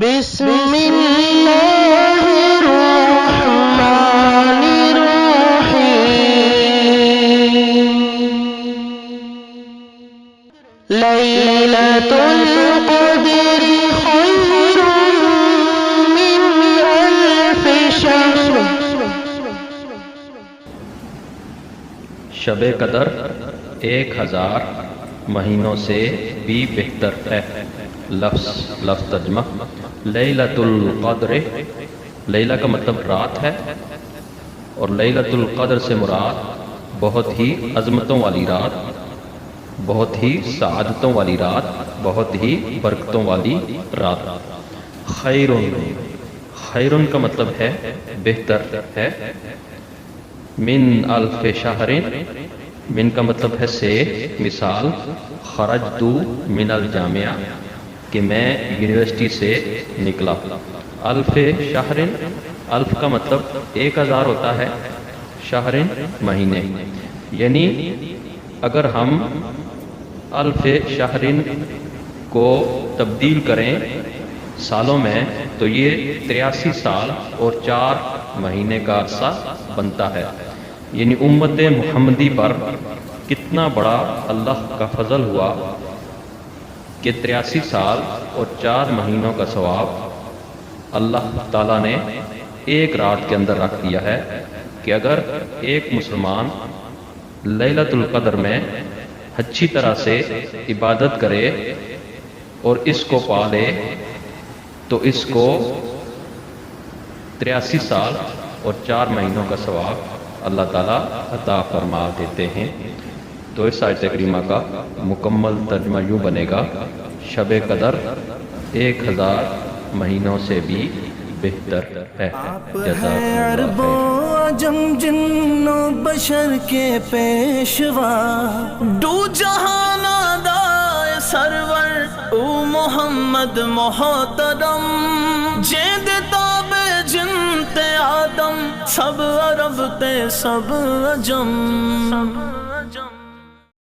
بسم اللہ الرحمن الرحیم لیلۃ القدر خیر من الف شہر شب قدر 1000 مہینوں سے بھی بہتر ہے۔ لفظ ترجمہ لیلۃ القدر، لیلہ کا مطلب رات ہے، اور لیلۃ القدر سے مراد بہت ہی عظمتوں والی رات، بہت ہی سعادتوں والی رات، بہت ہی برکتوں والی رات۔ خیرن کا مطلب ہے بہتر ہے۔ من الف شہر، من کا مطلب ہے سے، مثال خرجت من الجامعہ کہ میں یونیورسٹی سے نکلا۔ الف شہر، الف کا مطلب 1000 ہوتا ہے، شہر مہینے، یعنی اگر ہم الف شہر کو تبدیل کریں سالوں میں تو یہ 83 سال اور 4 مہینے کا عرصہ بنتا ہے۔ یعنی امت محمدی پر کتنا بڑا اللہ کا فضل ہوا کہ 83 سال اور 4 مہینوں کا ثواب اللہ تعالیٰ نے ایک رات کے اندر رکھ دیا ہے کہ اگر ایک مسلمان لیلۃ القدر میں اچھی طرح سے عبادت کرے اور اس کو پالے تو اس کو 83 سال اور 4 مہینوں کا ثواب اللہ تعالیٰ عطا فرما دیتے ہیں۔ تو اس آیت کریمہ کا مکمل ترجمہ یوں بنے گا، شب قدر 1000 مہینوں سے بھی بہتر ہے۔ آپ ہیں عرب و عجم جن و بشر کے پیشوا، دو جہان دائے سرور او محمد محترم، جیند تاب جنت آدم، سب عرب تے سب عجم۔